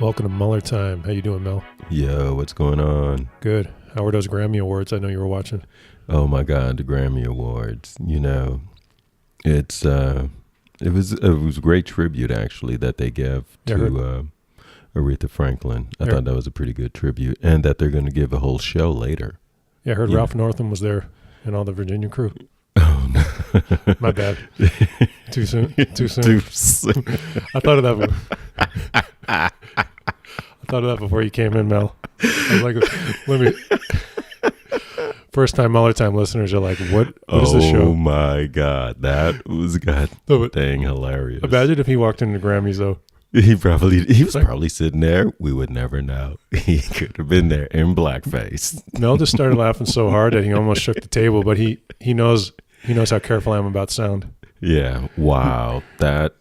Welcome to Mueller time. How you doing, Mel? Yo, what's going on? Good. How were those Grammy Awards? I know you were watching. Oh my God, the Grammy Awards. You know, it was a great tribute actually that they gave to Aretha Franklin. I thought that was a pretty good tribute, and that they're going to give a whole show later. Yeah, I heard Ralph Northam was there and all the Virginia crew. Oh no, my bad. Too soon. I thought of that. I thought of that before you came in, Mel. I was like, let me. First time Mueller time listeners are like, what is this show? Oh my God, that was dang hilarious. Imagine if he walked into the Grammys though. He was probably sitting there. We would never know. He could have been there in blackface. Mel just started laughing so hard that he almost shook the table, but he knows how careful I am about sound. Yeah. Wow. That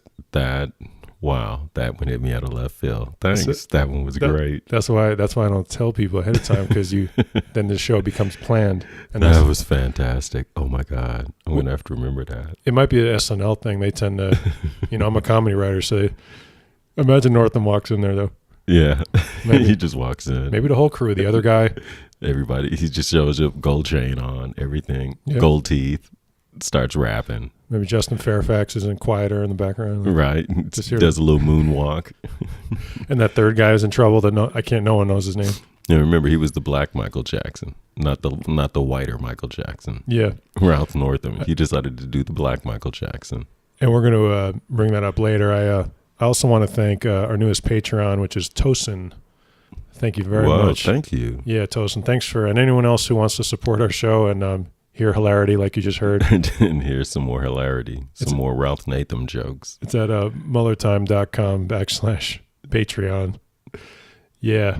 one hit me out of left field. Thanks. That one was great. That's why I don't tell people ahead of time, because then the show becomes planned. And that was fantastic. Oh my God. I'm going to have to remember that. It might be an SNL thing. They tend to, I'm a comedy writer, so imagine Northam walks in there though. Yeah. He just walks in. Maybe the whole crew, the other guy. Everybody. He just shows up, gold chain on, everything, gold teeth, starts rapping. Maybe Justin Fairfax isn't quieter in the background. Right. Just does a little moonwalk. And that third guy is in trouble that no one knows his name. Yeah, remember, he was the black Michael Jackson, not the whiter Michael Jackson. Yeah. Ralph Northam. He decided to do the black Michael Jackson. And we're going to bring that up later. I also want to thank our newest Patreon, which is Tosin. Thank you very much. Thank you. Yeah, Tosin. Thanks and anyone else who wants to support our show and hear hilarity like you just heard. And hear some more hilarity, more Ralph Northam jokes. It's at MuellerTime.com/Patreon. Yeah.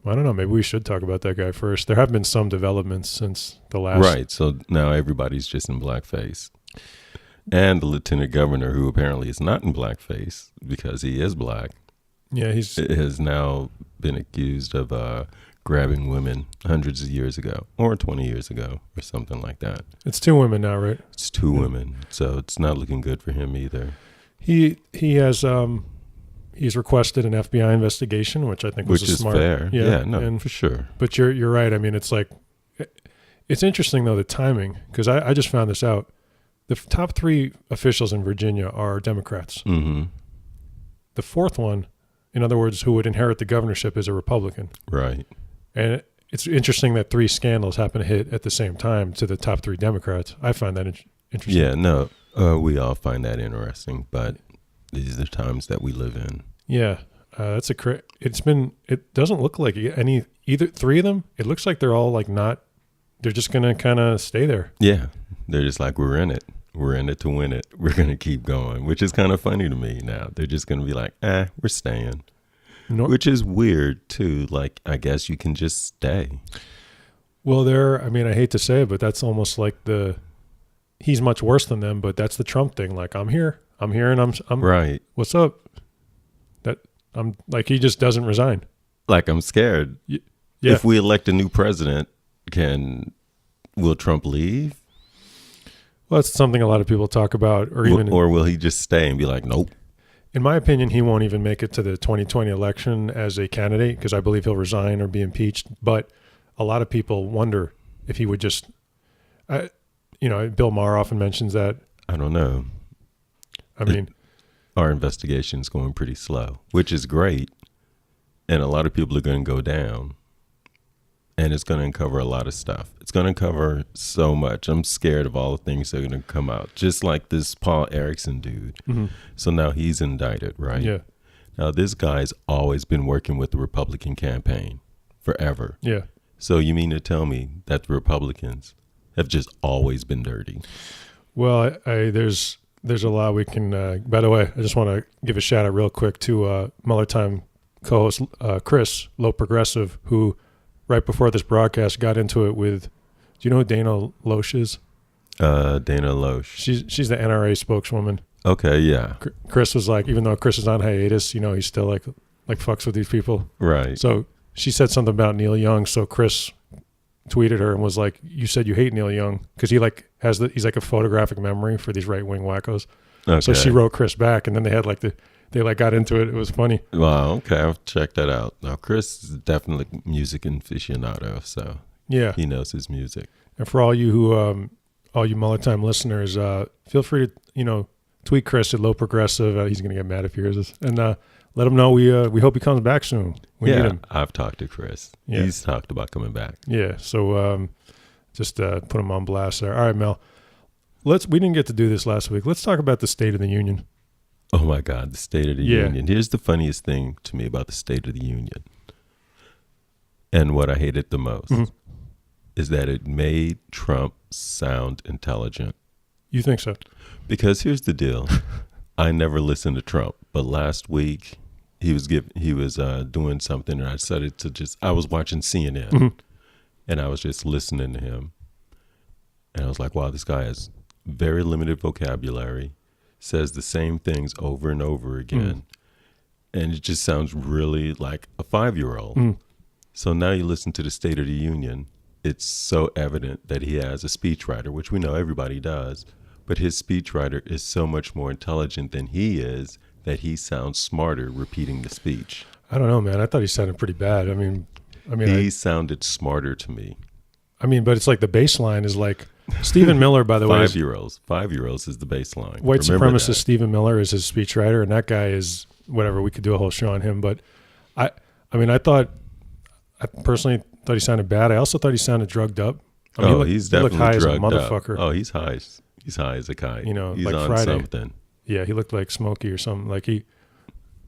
I don't know. Maybe we should talk about that guy first. There have been some developments since the last. Right. So now everybody's just in blackface. And the lieutenant governor, who apparently is not in blackface because he is black. Yeah, has now been accused of grabbing women hundreds of years ago, or 20 years ago, or something like that. It's 2 women now, right? It's 2 women, so it's not looking good for him either. He has he's requested an FBI investigation, which I think was smart. Fair. Yeah, for sure. But you're right. I mean, it's interesting though, the timing, because I just found this out. The top 3 officials in Virginia are Democrats. Mm-hmm. The 4th one, in other words, who would inherit the governorship, is a Republican. Right. And it's interesting that 3 scandals happen to hit at the same time to the top 3 Democrats. I find that interesting. Yeah, no, we all find that interesting, but these are the times that we live in. Yeah, it doesn't look like either 3 of them. It looks like they're all they're just going to kind of stay there. Yeah, they're just like, we're in it. We're in it to win it. We're going to keep going, which is kind of funny to me now. They're just going to be like, we're staying. Which is weird too. Like, I guess you can just stay. Well, I hate to say it, but that's almost like he's much worse than them, but that's the Trump thing. Like, I'm here and I'm right. What's up? I'm like, he just doesn't resign. Like, I'm scared. Yeah. If we elect a new president, will Trump leave? Well, that's something a lot of people talk about, or will he just stay and be like, nope? In my opinion, he won't even make it to the 2020 election as a candidate, because I believe he'll resign or be impeached. But a lot of people wonder if he would just, Bill Maher often mentions that. I don't know. Our investigation is going pretty slow, which is great. And a lot of people are going to go down. And it's going to uncover a lot of stuff. It's going to cover so much. I'm scared of all the things that are going to come out. Just like this Paul Erickson dude. Mm-hmm. So now he's indicted, right? Yeah. Now this guy's always been working with the Republican campaign forever. Yeah. So you mean to tell me that the Republicans have just always been dirty? Well, there's a lot we can. By the way, I just want to give a shout out real quick to Mueller Time co-host Chris, Low Progressive, who right before this broadcast got into it with. Do you know who Dana Loesch is? Dana Loesch. She's the NRA spokeswoman. Okay, yeah. Chris was like, even though Chris is on hiatus, he's still like fucks with these people. Right. So she said something about Neil Young. So Chris tweeted her and was like, "You said you hate Neil Young," because he's like a photographic memory for these right wing wackos. Okay. So she wrote Chris back, and then they they like got into it. It was funny. Wow. Okay, I'll check that out. Now, Chris is definitely music aficionado, so Yeah, he knows his music. and for all you who, all you Mueller Time listeners, feel free to tweet Chris at Low Progressive. He's gonna get mad if he hears this, and let him know we hope he comes back soon. We need him. I've talked to Chris. Yeah. He's talked about coming back. Yeah, so just put him on blast there. All right, Mel. We didn't get to do this last week. Let's talk about the State of the Union. Oh my God, the State of the Union. Here's the funniest thing to me about the State of the Union, and what I hated the most is that it made Trump sound intelligent. You think so? Because here's the deal. I never listened to Trump, but last week he was doing something, and I decided I was watching CNN, and I was just listening to him, and I was like, wow, this guy has very limited vocabulary, says the same things over and over again, and it just sounds really like a 5-year-old. So now you listen to the State of the Union, it's so evident that he has a speechwriter, which we know everybody does, but his speechwriter is so much more intelligent than he is that he sounds smarter repeating the speech. I don't know, man. I thought he sounded pretty bad. I mean, he sounded smarter to me. I mean, but it's like the baseline is like Stephen Miller, by the way. 5-year-olds is the baseline. White supremacist Stephen Miller is his speechwriter, and that guy is whatever. We could do a whole show on him, but I personally thought he sounded bad. I also thought he sounded drugged up. I mean, he's definitely high drugged as a motherfucker. Up. Oh, he's high. He's high as a kite. He's like on Friday. Something. Yeah, he looked like Smokey or something. Like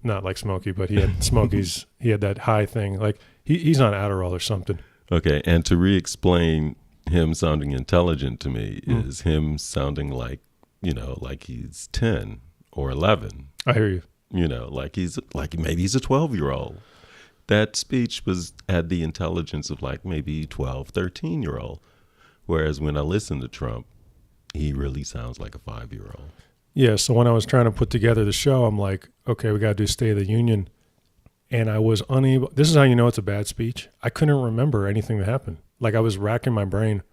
not like Smokey, but he had Smokey's. He had that high thing. Like he's on Adderall or something. Okay, and to re-explain him sounding intelligent to me is him sounding like he's 10 or 11. I hear you. Maybe he's a 12-year-old. That speech had the intelligence of like maybe 12, 13-year-old. Whereas when I listen to Trump, he really sounds like a 5-year-old. Yeah, so when I was trying to put together the show, I'm like, okay, we got to do State of the Union. And I was unable. This is how you know it's a bad speech. I couldn't remember anything that happened. Like I was racking my brain.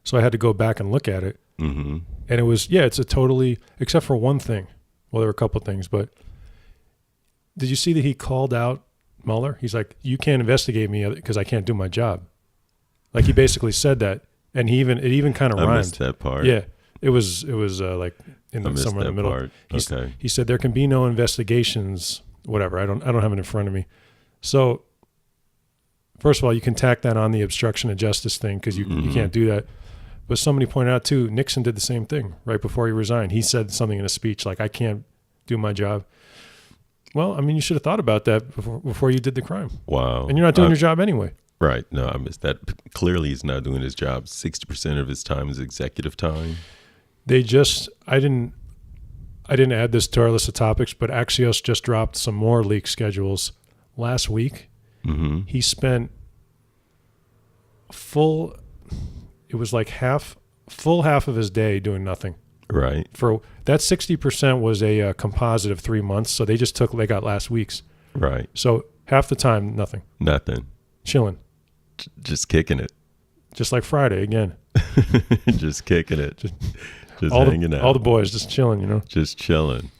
So I had to go back and look at it. Mm-hmm. And it was, it's a totally, except for one thing. Well, there were a couple of things, but did you see that he called out Mueller? He's like, you can't investigate me because I can't do my job. Like he basically said that. And it even kind of rhymed. I missed that part. Yeah. It was like somewhere in the middle. Part. Okay. He said there can be no investigations, whatever. I don't have it in front of me. So first of all, you can tack that on the obstruction of justice thing because you can't do that. But somebody pointed out too, Nixon did the same thing right before he resigned. He said something in a speech like, I can't do my job. Well, I mean, you should have thought about that before you did the crime. Wow. And you're not doing your job anyway. Right. No, I missed that. Clearly he's not doing his job. 60% of his time is executive time. I didn't add this to our list of topics, but Axios just dropped some more leak schedules last week. Mm-hmm. He spent it was like half of his day doing nothing. Right. For that 60% was a composite of 3 months. So they got last week's. Right. So half the time, nothing. Nothing. Chilling. Just kicking it. Just like Friday again. Just kicking it. Just hanging out. All the boys just chilling, Just chilling.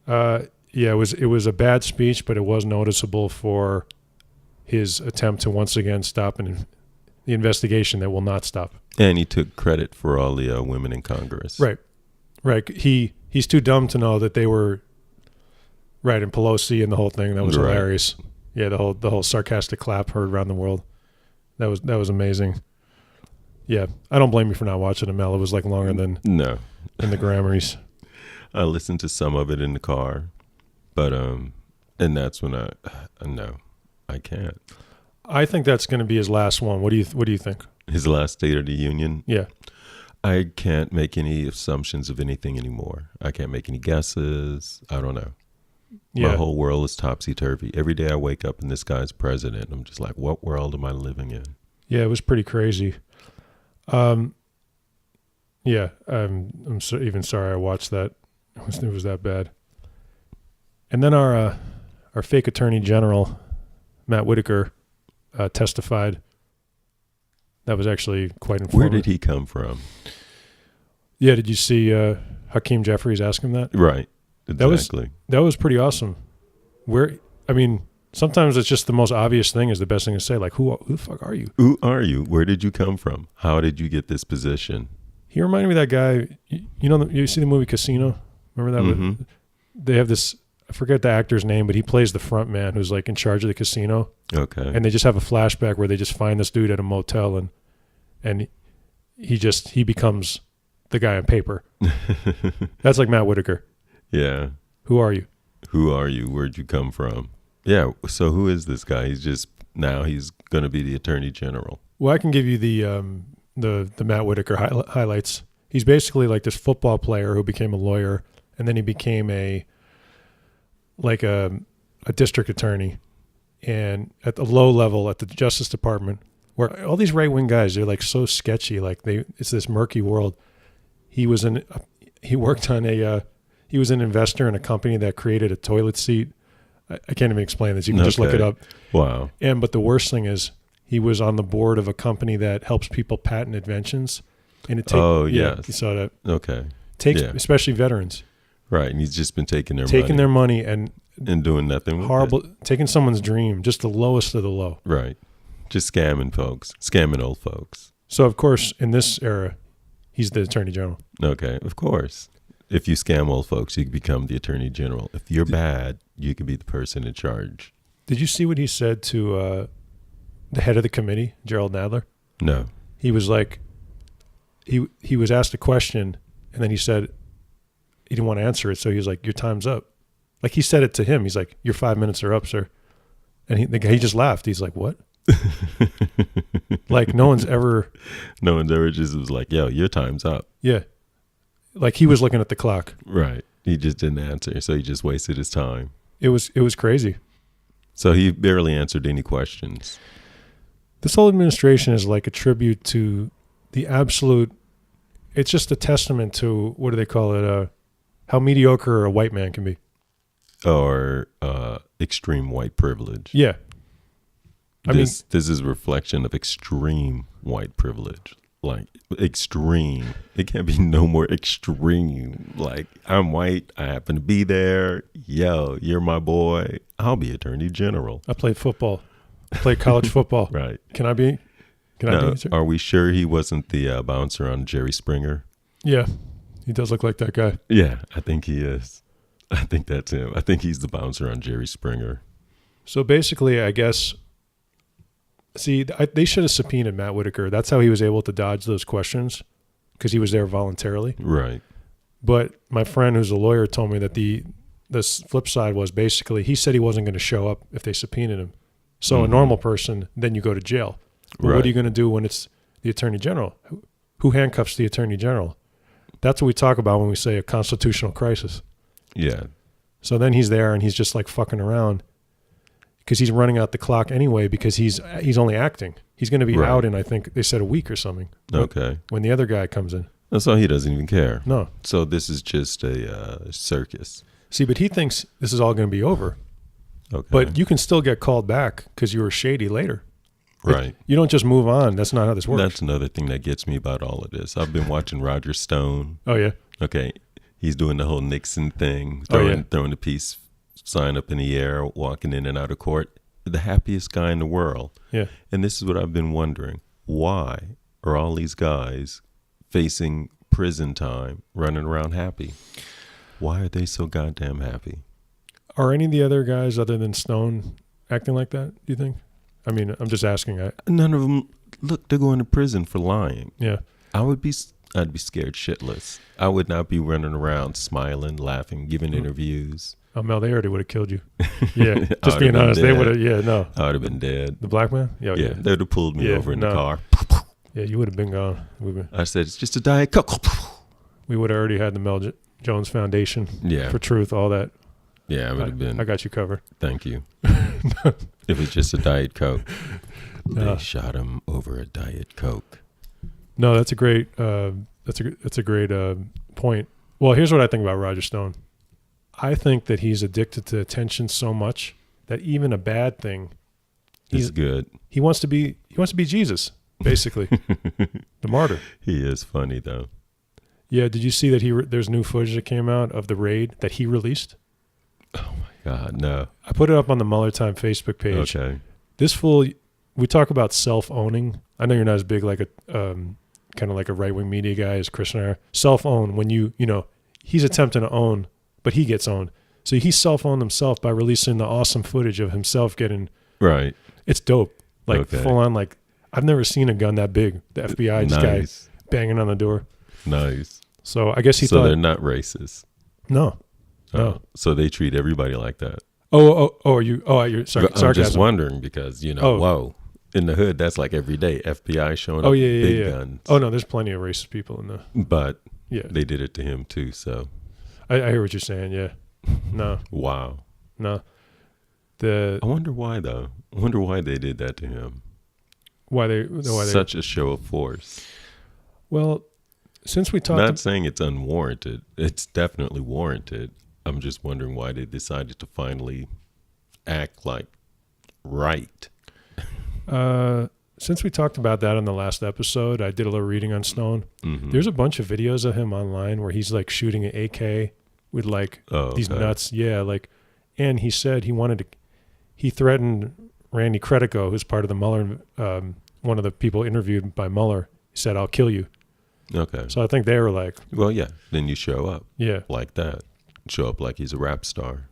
It was a bad speech, but it was noticeable for his attempt to once again stop the investigation that will not stop. And he took credit for all the women in Congress. Right. He's too dumb to know that they were right in Pelosi and the whole thing. That was hilarious. Yeah, the whole sarcastic clap heard around the world. That was amazing. Yeah, I don't blame you for not watching it, Mel. It was like longer than the Grammys. I listened to some of it in the car, but and that's when I can't. I think that's going to be his last one. What do you think? His last State of the Union? Yeah. I can't make any assumptions of anything anymore. I can't make any guesses. I don't know. Yeah. My whole world is topsy-turvy. Every day I wake up and this guy's president. I'm just like, what world am I living in? Yeah, it was pretty crazy. I'm even sorry I watched that. It was that bad. And then our fake attorney general, Matt Whitaker, testified. That was actually quite informative. Where did he come from? Yeah, did you see Hakeem Jeffries ask him that? Right, exactly. That was pretty awesome. I mean, sometimes it's just the most obvious thing is the best thing to say. Like, who the fuck are you? Who are you? Where did you come from? How did you get this position? He reminded me of that guy. You see the movie Casino? Remember that? Mm-hmm. They have this, I forget the actor's name, but he plays the front man who's like in charge of the casino. Okay. And they just have a flashback where they just find this dude at a motel and he becomes the guy on paper. That's like Matt Whitaker. Yeah. Who are you? Who are you? Where'd you come from? Yeah. So who is this guy? He's going to be the attorney general. Well, I can give you the Matt Whitaker highlights. He's basically like this football player who became a lawyer, and then he became a district attorney, and at the low level at the Justice Department, where all these right wing guys, they're like so sketchy, like it's this murky world. He was an investor in a company that created a toilet seat. I can't even explain this. You can just look it up. Wow. But the worst thing is he was on the board of a company that helps people patent inventions. And yes. You saw that. Okay. Especially veterans. Right, and he's just been taking their money and doing nothing with horrible, it. Taking someone's dream, just the lowest of the low. Right, just scamming old folks. So of course, in this era, he's the attorney general. Okay, of course. If you scam old folks, you can become the attorney general. If you're bad, you can be the person in charge. Did you see what he said to the head of the committee, Gerald Nadler? No. He was like, he was asked a question, and then he said he didn't want to answer it, so he was like, "Your time's up." Like he said it to him. He's like, "Your 5 minutes are up, sir." And he just laughed. He's like, "What?" Like no one's ever just was like, "Yo, your time's up." Yeah. Like he was looking at the clock. Right. He just didn't answer, so he just wasted his time. It was crazy. So he barely answered any questions. This whole administration is like a tribute to the absolute. It's just a testament to, what do they call it? How mediocre a white man can be. Or extreme white privilege. Yeah. This is a reflection of extreme white privilege. Like, extreme. It can't be no more extreme. Like, I'm white. I happen to be there. Yo, you're my boy. I'll be attorney general. I played football. I played college football. Right. Can I be? Are we sure he wasn't the bouncer on Jerry Springer? Yeah. He does look like that guy. Yeah, I think he is. I think that's him. I think he's the bouncer on Jerry Springer. So basically, I guess, they should have subpoenaed Matt Whitaker. That's how he was able to dodge those questions, because he was there voluntarily. Right. But my friend who's a lawyer told me that the flip side was basically he said he wasn't going to show up if they subpoenaed him. So a normal person, then you go to jail. But what are you going to do when it's the attorney general? Who handcuffs the attorney general? That's what we talk about when we say a constitutional crisis. Yeah. So then he's there and he's just like fucking around because he's running out the clock anyway, because he's only acting. He's going to be out in, I think they said, a week or something. Okay. When the other guy comes in. So he doesn't even care. No. So this is just a circus. See, but he thinks this is all going to be over. Okay. But you can still get called back because you were shady later. Right. You don't just move on. That's not how this works. That's another thing that gets me about all of this. I've been watching Roger Stone. Oh, yeah. Okay. He's doing the whole Nixon thing, throwing the peace sign up in the air, walking in and out of court. The happiest guy in the world. Yeah. And this is what I've been wondering. Why are all these guys facing prison time running around happy? Why are they so goddamn happy? Are any of the other guys other than Stone acting like that, do you think? I mean, I'm just asking. None of them. Look, they're going to prison for lying. Yeah. I'd be scared shitless. I would not be running around smiling, laughing, giving interviews. Oh, Mel, they already would have killed you. Yeah, just being honest, they would have. Yeah, no. I would have been dead. The black man? Yeah, they would have pulled me over in the car. Yeah, you would have been gone. I said, it's just a Diet Coke. We would have already had the Mel Jones Foundation for truth, all that. Yeah, I would have been. I got you covered. Thank you. It was just a Diet Coke. They shot him over a Diet Coke. No, that's a great. That's a great point. Well, here's what I think about Roger Stone. I think that he's addicted to attention so much that even a bad thing, he's good. He wants to be Jesus, basically, the martyr. He is funny though. Yeah, did you see that there's new footage that came out of the raid that he released? Oh my God, no. I put it up on the Mueller Time Facebook page. Okay. This fool, we talk about self-owning. I know you're not as big like a kind of like a right-wing media guy as Chris and I are. Self-own when you know, he's attempting to own, but he gets owned. So he self-owned himself by releasing the awesome footage of himself getting. Right. It's dope. Like full on, like I've never seen a gun that big. The FBI guy banging on the door. Nice. So I guess he thought. So they're not racist. No. No. So they treat everybody like that. You're sorry. I'm just wondering because, whoa. In the hood, that's like every day. FBI showing up with big guns. Oh, no, there's plenty of racist people in the. But they did it to him too, so. I hear what you're saying, yeah. No. Wow. No. I wonder why, though. I wonder why they did that to him. Such a show of force. Well, since we talked. Not saying it's unwarranted. It's definitely warranted. I'm just wondering why they decided to finally act like right. Since we talked about that on the last episode, I did a little reading on Stone. Mm-hmm. There's a bunch of videos of him online where he's like shooting an AK with like these nuts. Yeah, like, and he said he threatened Randy Credico, who's part of the Mueller, one of the people interviewed by Mueller. He said, "I'll kill you." Okay. So I think they were like, well, yeah. Then you show up. Yeah. Like that. Show up like he's a rap star.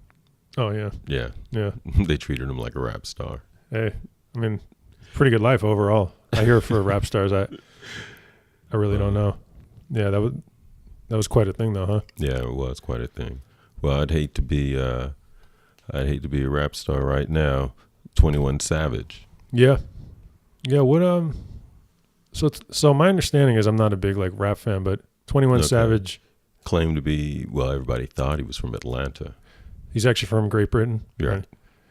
Oh yeah. Yeah. Yeah. They treated him like a rap star. Hey, I mean, pretty good life overall. I hear for rap stars. I really don't know. Yeah, that was quite a thing though, huh? Yeah, it was quite a thing. Well, I'd hate to be a rap star right now. 21 Savage. Yeah. Yeah. What So my understanding is I'm not a big like rap fan, but 21 Savage claimed to be. Well, everybody thought he was from Atlanta. He's actually from Great Britain. Right.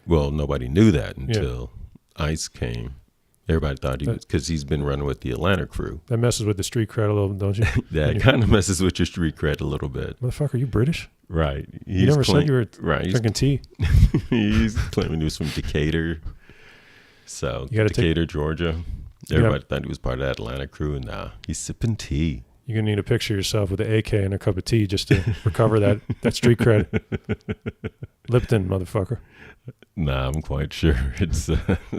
Well, nobody knew that until ICE came. Everybody thought he was, because he's been running with the Atlanta crew. That messes with the street cred a little, don't you? Yeah, it kind of messes with your street cred a little bit. Motherfucker, you British? Right. You never said you were drinking tea. He's claiming he was from Decatur. So, Decatur, Georgia. Everybody thought he was part of that Atlanta crew, and nah, he's sipping tea. You're going to need a picture of yourself with an AK and a cup of tea just to recover that street cred. Lipton, motherfucker. Nah, I'm quite sure it's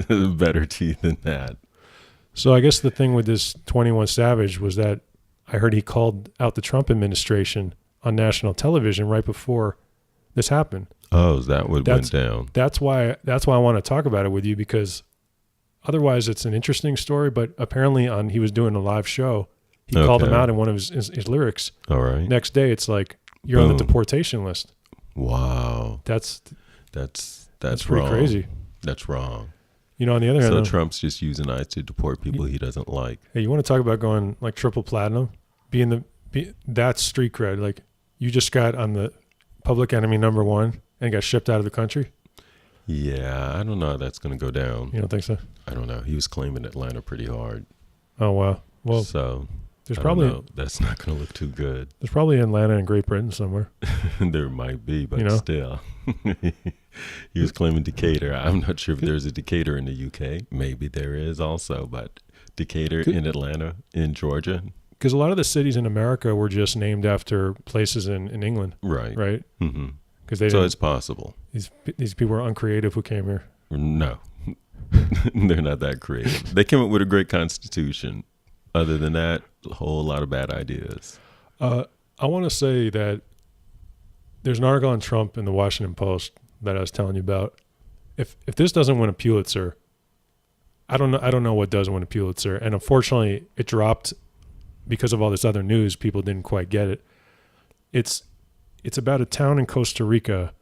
better tea than that. So I guess the thing with this 21 Savage was that I heard he called out the Trump administration on national television right before this happened. Oh, is that what went down? That's why I want to talk about it with you, because otherwise it's an interesting story, but apparently he was doing a live show. He called him out in one of his lyrics. All right. Next day, it's like, you're on the deportation list. Wow. That's pretty wrong. Crazy. That's wrong. You know, on the other hand, Trump's just using ICE to deport people he doesn't like. Hey, you want to talk about going like triple platinum? That's street cred. Like, you just got on the public enemy #1 and got shipped out of the country. Yeah, I don't know how that's going to go down. You don't think so? I don't know. He was claiming Atlanta pretty hard. Oh, wow. Well, so there's probably that's not going to look too good. There's probably Atlanta in Great Britain somewhere. There might be, but still. He was claiming Decatur. I'm not sure if there's a Decatur in the UK. Maybe there is also, but Decatur in Atlanta, in Georgia. Because a lot of the cities in America were just named after places in England. Right. Right? Mm-hmm. So it's possible. These people were uncreative who came here. No. They're not that creative. They came up with a great constitution. Other than that, a whole lot of bad ideas. I want to say that there's an article on Trump in the Washington Post that I was telling you about. If this doesn't win a Pulitzer, I don't know what does win a Pulitzer. And unfortunately, it dropped because of all this other news. People didn't quite get it. It's about a town in Costa Rica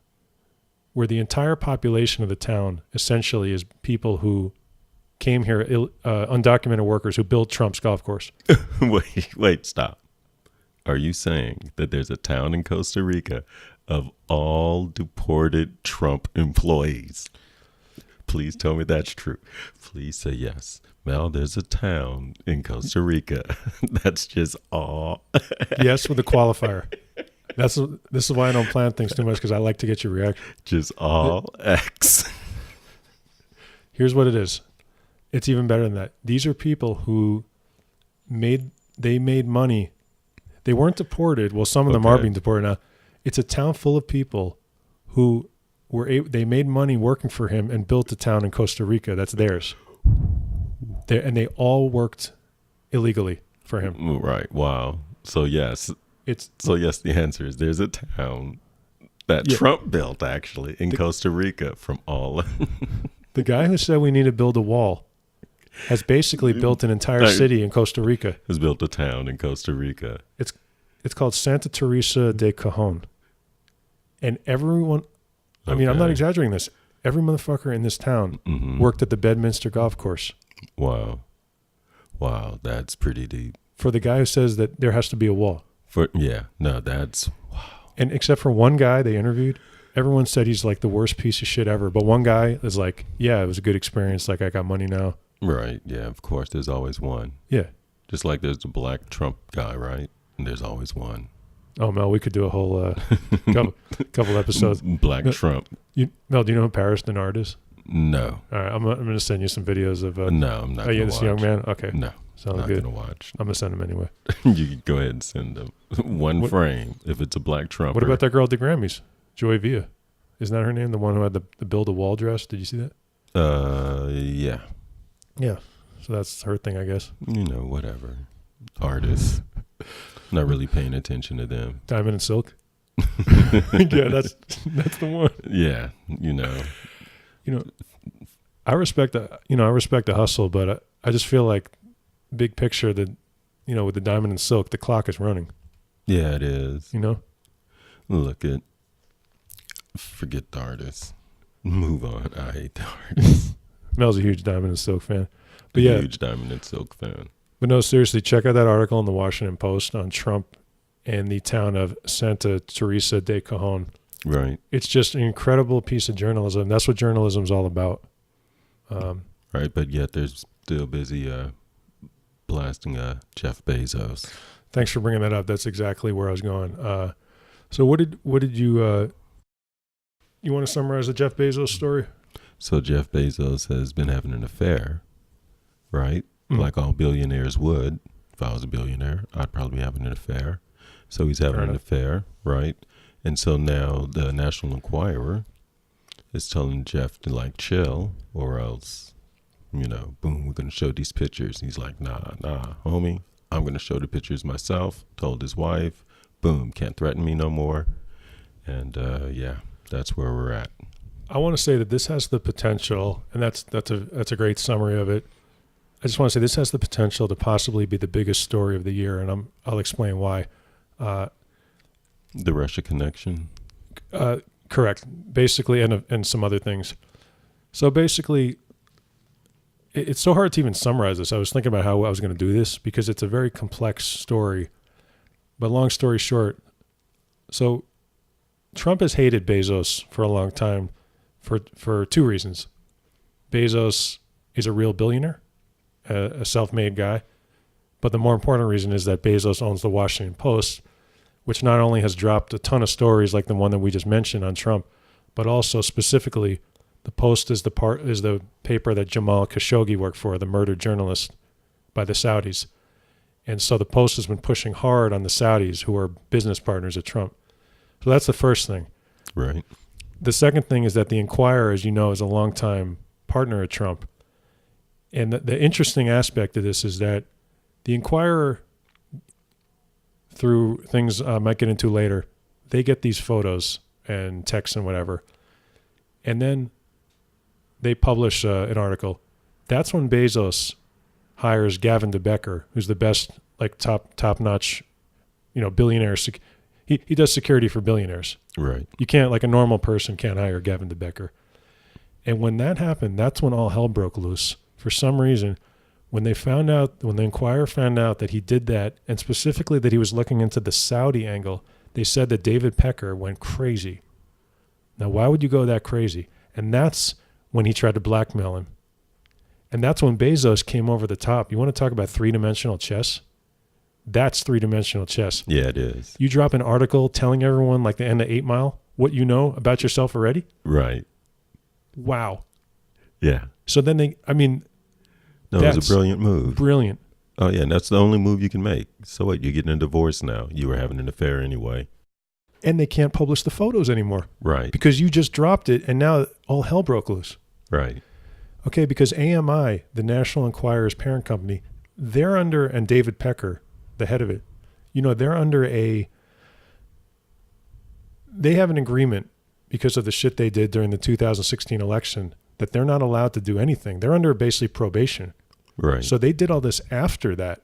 where the entire population of the town essentially is people who came here, undocumented workers who built Trump's golf course. Wait, stop. Are you saying that there's a town in Costa Rica of all deported Trump employees? Please tell me that's true. Please say yes. Mel, there's a town in Costa Rica that's just all. Yes, with a qualifier. This is why I don't plan things too much, because I like to get your reaction. Just all X. Here's what it is. It's even better than that. These are people who made money. They weren't deported. Well, some of them are being deported now. It's a town full of people who they made money working for him and built a town in Costa Rica that's theirs. And they all worked illegally for him. Right. Wow. So yes. The answer is there's a town that Trump built actually in Costa Rica from all. The guy who said we need to build a wall has basically built an entire city in Costa Rica. Has built a town in Costa Rica. It's called Santa Teresa de Cajon. And everyone, I mean, I'm not exaggerating this. Every motherfucker in this town worked at the Bedminster golf course. Wow. Wow, that's pretty deep. For the guy who says that there has to be a wall. That's wow. And except for one guy they interviewed, everyone said he's like the worst piece of shit ever. But one guy is like, yeah, it was a good experience. Like, I got money now. Right. Yeah, of course. There's always one. Yeah. Just like there's the black Trump guy, right? And there's always one. Oh, Mel, we could do a whole couple episodes. Black Trump. Mel, do you know who Paris Denard is? No. All right, I'm going to send you some videos of... no, I'm not going to watch. This young man? Okay. No. Sounds not good. Gonna watch. I'm going to send him anyway. You can go ahead and send them. One frame if it's a black Trump. What about that girl at the Grammys? Joy Villa. Isn't that her name? The one who had the Build a Wall dress? Did you see that? Yeah. Yeah. So that's her thing, I guess. Whatever. Artists. Not really paying attention to them. Diamond and Silk. Yeah, that's the one. Yeah, I respect the hustle, but I just feel like big picture that with the Diamond and Silk, the clock is running. Yeah, it is. Forget the artists. Move on. I hate the artists. Mel's a huge Diamond and Silk fan. But huge Diamond and Silk fan. But no, seriously, check out that article in the Washington Post on Trump and the town of Santa Teresa de Cajon. Right. It's just an incredible piece of journalism. That's what journalism's all about. Right, but yet they're still busy blasting Jeff Bezos. Thanks for bringing that up. That's exactly where I was going. So what did you you want to summarize the Jeff Bezos story? So Jeff Bezos has been having an affair, right? Like all billionaires would. If I was a billionaire, I'd probably be having an affair. So he's having an affair, right? And so now the National Enquirer is telling Jeff to chill, or else, boom, we're going to show these pictures. He's like, nah, homie, I'm going to show the pictures myself. Told his wife, boom, can't threaten me no more. And that's where we're at. I want to say that this has the potential, and that's a great summary of it. I just want to say this has the potential to possibly be the biggest story of the year, and I'll explain why. The Russia connection? Correct. Basically, and some other things. So basically, it's so hard to even summarize this. I was thinking about how I was going to do this because it's a very complex story. But long story short, so Trump has hated Bezos for a long time for two reasons. Bezos is a real billionaire, a self-made guy. But the more important reason is that Bezos owns the Washington Post, which not only has dropped a ton of stories like the one that we just mentioned on Trump, but also specifically the Post is the paper that Jamal Khashoggi worked for, the murdered journalist by the Saudis. And so the Post has been pushing hard on the Saudis, who are business partners of Trump. So that's the first thing. Right. The second thing is that the Enquirer, as you know, is a longtime partner of Trump. And the interesting aspect of this is that the Enquirer, through things I might get into later, they get these photos and texts and whatever. And then they publish an article. That's when Bezos hires Gavin DeBecker, who's the best, top-notch, billionaire. He does security for billionaires. Right. You can't, a normal person can't hire Gavin DeBecker. And when that happened, that's when all hell broke loose. For some reason, when the Enquirer found out that he did that, and specifically that he was looking into the Saudi angle, they said that David Pecker went crazy. Now, why would you go that crazy? And that's when he tried to blackmail him. And that's when Bezos came over the top. You want to talk about three-dimensional chess? That's three-dimensional chess. Yeah, it is. You drop an article telling everyone, like the end of 8 Mile, what you know about yourself already? Right. Wow. Yeah. So then No, it was a brilliant move. Brilliant. Oh, yeah, and that's the only move you can make. So what, you're getting a divorce now. You were having an affair anyway. And they can't publish the photos anymore. Right. Because you just dropped it, and now all hell broke loose. Right. Okay, because AMI, the National Enquirer's parent company, they're under, and David Pecker, the head of it, they're under they have an agreement because of the shit they did during the 2016 election that they're not allowed to do anything. They're under basically probation. Right. So they did all this after that.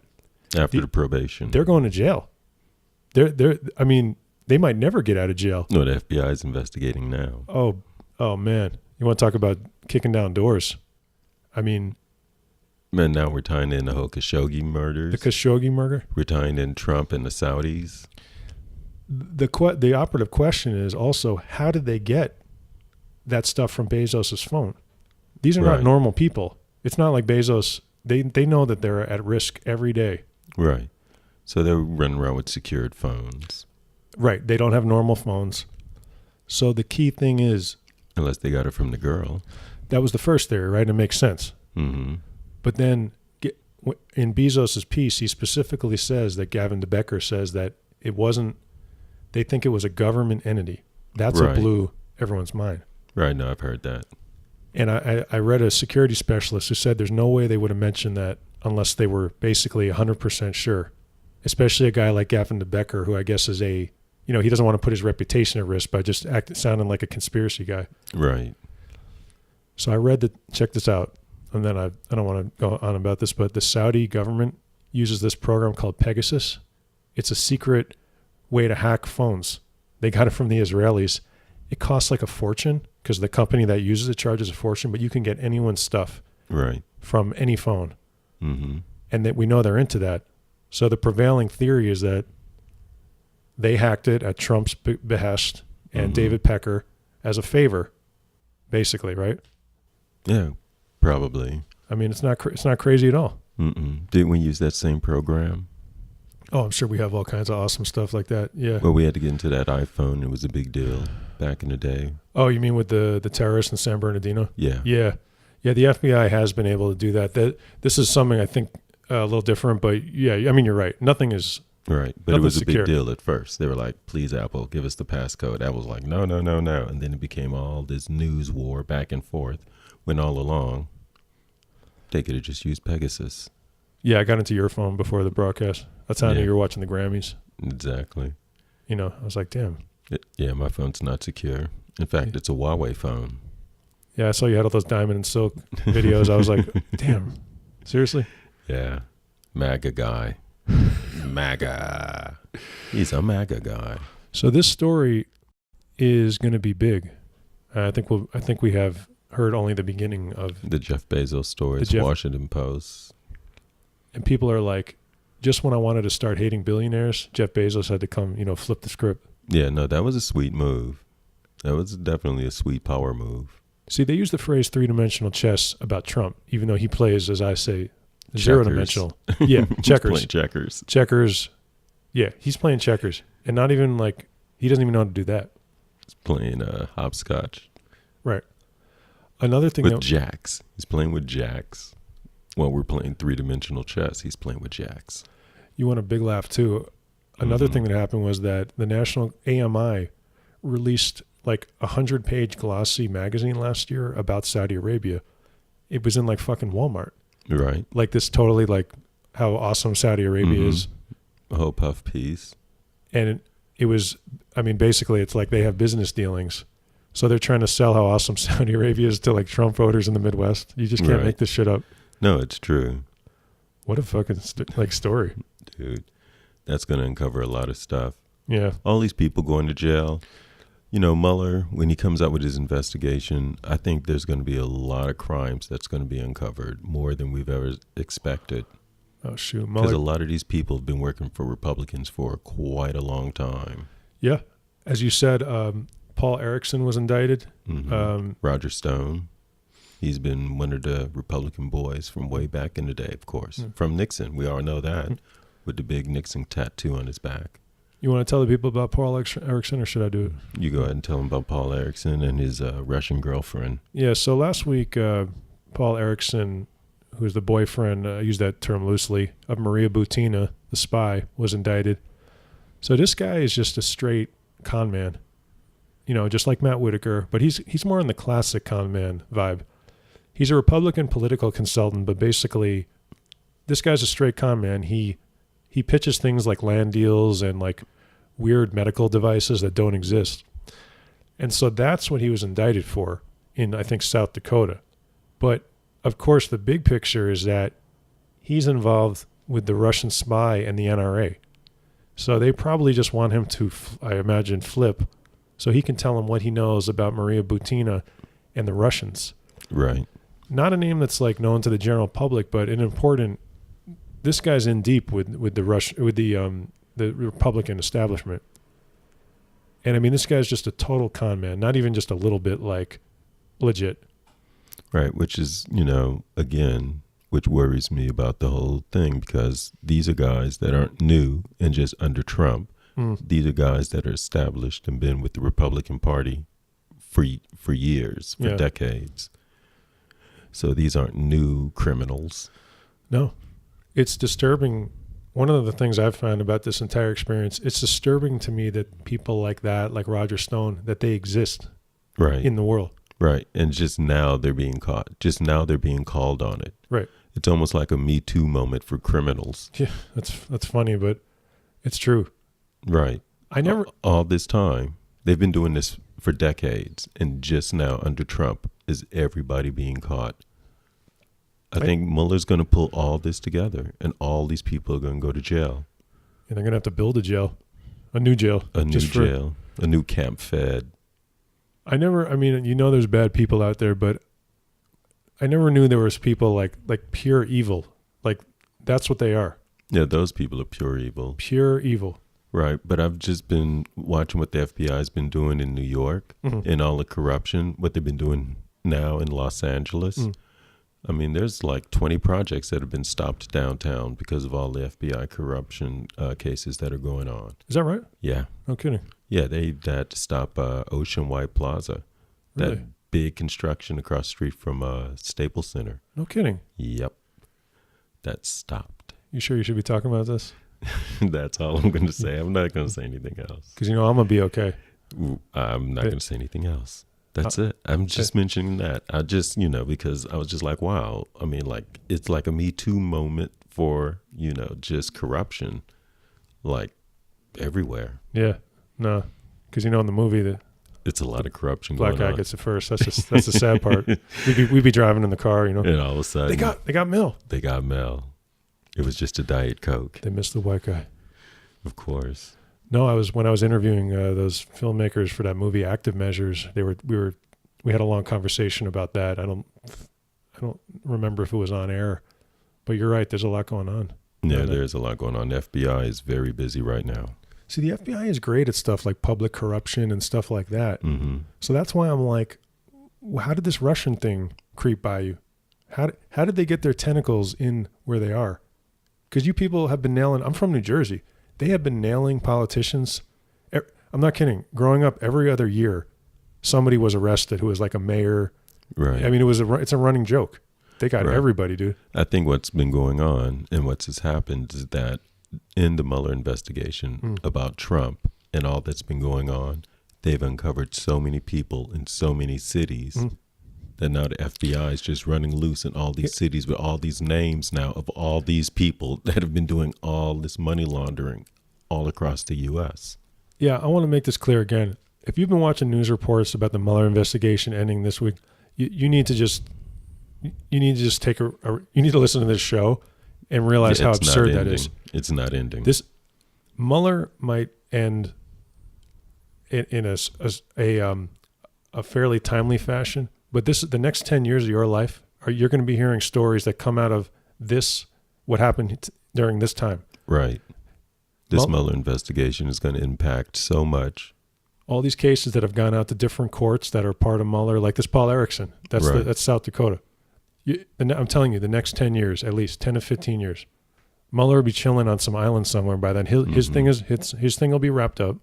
After the probation. They're going to jail. They might never get out of jail. No, the FBI is investigating now. Oh man. You want to talk about kicking down doors? Man, now we're tying in the whole Khashoggi murders. The Khashoggi murder? We're tying in Trump and the Saudis. The operative question is also, how did they get that stuff from Bezos' phone? These are not normal people. It's not like Bezos. They know that they're at risk every day. Right. So they're running around with secured phones. Right. They don't have normal phones. So the key thing is... Unless they got it from the girl. That was the first theory, right? It makes sense. Mm-hmm. But then in Bezos' piece, he specifically says that Gavin DeBecker says that it wasn't... They think it was a government entity. That's what blew everyone's mind. Right. No, I've heard that. And I read a security specialist who said there's no way they would have mentioned that unless they were basically 100% sure. Especially a guy like Gavin DeBecker, who I guess is he doesn't want to put his reputation at risk by just sounding like a conspiracy guy. Right. So I read check this out, and then I don't want to go on about this, but the Saudi government uses this program called Pegasus. It's a secret way to hack phones. They got it from the Israelis. It costs like a fortune because the company that uses it charges a fortune, but you can get anyone's stuff from any phone. Mm-hmm. And that we know they're into that. So the prevailing theory is that they hacked it at Trump's behest and David Pecker as a favor, basically, right? Yeah, probably. It's not crazy at all. Mm-mm. Didn't we use that same program? Oh, I'm sure we have all kinds of awesome stuff like that. Yeah. Well, we had to get into that iPhone. It was a big deal back in the day. Oh, you mean with the terrorists in San Bernardino? Yeah. Yeah. Yeah, the FBI has been able to do that. This is something I think a little different, but yeah, you're right. Nothing is... Right, but it was a big deal at first. They were like, please, Apple, give us the passcode. Apple's like, no. And then it became all this news war back and forth, when all along, they could have just used Pegasus. Yeah, I got into your phone before the broadcast. That's how I knew you were watching the Grammys. Exactly. I was like, damn. My phone's not secure. In fact, it's a Huawei phone. Yeah, I saw you had all those Diamond and Silk videos. I was like, damn, seriously? Yeah, MAGA guy. MAGA. He's a MAGA guy. So this story is going to be big. I think we have heard only the beginning of the Jeff Bezos story. It's Washington Post. And people are like, just when I wanted to start hating billionaires, Jeff Bezos had to come, flip the script. Yeah, no, that was a sweet move. That was definitely a sweet power move. See, they use the phrase three-dimensional chess about Trump, even though he plays, as I say, zero-dimensional. Yeah, checkers. He's playing checkers. Checkers. Yeah, he's playing checkers. And not even he doesn't even know how to do that. He's playing hopscotch. Right. Another thing with jacks. He's playing with jacks. While we're playing three-dimensional chess, he's playing with jacks. You want a big laugh, too. Another thing that happened was that the National AMI released a 100-page glossy magazine last year about Saudi Arabia. It was in fucking Walmart. Right. This totally how awesome Saudi Arabia is. A whole puff piece. And it was, basically it's they have business dealings. So they're trying to sell how awesome Saudi Arabia is to Trump voters in the Midwest. You just can't make this shit up. No, it's true. What a fucking story. Dude, that's going to uncover a lot of stuff. Yeah. All these people going to jail. Mueller, when he comes out with his investigation, I think there's going to be a lot of crimes that's going to be uncovered, more than we've ever expected. Oh, shoot. Because a lot of these people have been working for Republicans for quite a long time. Yeah. As you said, Paul Erickson was indicted. Mm-hmm. Roger Stone. He's been one of the Republican boys from way back in the day, of course. From Nixon. We all know that. With the big Nixon tattoo on his back. You want to tell the people about Paul Erickson, or should I do it? You go ahead and tell them about Paul Erickson and his Russian girlfriend. Yeah, so last week, Paul Erickson, who's the boyfriend, I use that term loosely, of Maria Butina, the spy, was indicted. So this guy is just a straight con man, just like Matt Whitaker, but he's more in the classic con man vibe. He's a Republican political consultant, but basically this guy's a straight con man. He pitches things like land deals and like weird medical devices that don't exist. And so that's what he was indicted for in, I think, South Dakota. But of course, the big picture is that he's involved with the Russian spy and the NRA. So they probably just want him to, I imagine, flip so he can tell them what he knows about Maria Butina and the Russians. Right. Not a name that's like known to the general public, but an important. This guy's in deep with the Republican establishment, and I mean this guy's just a total con man, not even just a little bit like legit. Right, which is again, which worries me about the whole thing, because these are guys that aren't new and just under Trump. These are guys that are established and been with the Republican Party for years, for decades. So these aren't new criminals. No, it's disturbing. One of the things I've found about this entire experience, it's disturbing to me that people like that, like Roger Stone, that they exist in the world. Right. And just now they're being caught. Just now they're being called on it. Right. It's almost like a Me Too moment for criminals. Yeah, that's funny, but it's true. Right. I all this time, they've been doing this for decades, and just now under Trump is everybody being caught. I think Mueller's going to pull all this together, and all these people are going to go to jail. And they're going to have to build a new jail. A new Camp Fed. There's bad people out there, but I never knew there was people like pure evil. Like, that's what they are. Yeah, those people are pure evil. Pure evil. Right, but I've just been watching what the FBI has been doing in New York and all the corruption, what they've been doing now in Los Angeles. I mean, there's like 20 projects that have been stopped downtown because of all the FBI corruption cases that are going on. Is that right? Yeah. No kidding. Yeah, they had to stop Ocean White Plaza, Really? that big construction across the street from Staples Center. No kidding. Yep. That stopped. You sure you should be talking about this? That's all I'm going to say. I'm not going to say anything else. Because, I'm going to be okay. I'm not going to say anything else. That's it. I'm just mentioning that. I just, because I was just like, wow. I mean, like, it's like a Me Too moment for, just corruption, like, everywhere. Yeah. No. Because, in the movie, it's a lot of corruption going on. Black guy gets it first. That's the sad part. We'd be driving in the car, And all of a sudden. They got Mel. They got Mel. It was just a Diet Coke. They missed the white guy. Of course. No, when I was interviewing those filmmakers for that movie, Active Measures. We had a long conversation about that. I don't remember if it was on air, but you're right. There's a lot going on. Yeah, there's a lot going on. The FBI is very busy right now. See, the FBI is great at stuff like public corruption and stuff like that. Mm-hmm. So that's why I'm like, how did this Russian thing creep by you? How did they get their tentacles in where they are? Because you people have been nailing. I'm from New Jersey. They have been nailing politicians. I'm not kidding. Growing up, every other year, somebody was arrested who was like a mayor. Right. I mean, it's a running joke. They got everybody, dude. I think what's been going on and what's has happened is that in the Mueller investigation about Trump and all that's been going on, they've uncovered so many people in so many cities that now the FBI is just running loose in all these cities with all these names now of all these people that have been doing all this money laundering all across the U.S. Yeah, I want to make this clear again. If you've been watching news reports about the Mueller investigation ending this week, you need to just you need to listen to this show and realize how absurd that is. It's not ending. This Mueller might end in a fairly timely fashion, but the next 10 years of your life, you're going to be hearing stories that come out of this, what happened during this time. Right. This Mueller investigation is going to impact so much. All these cases that have gone out to different courts that are part of Mueller, like this Paul Erickson, that's South Dakota. I'm telling you, the next 10 years, at least 10 to 15 years, Mueller will be chilling on some island somewhere by then. His thing will be wrapped up.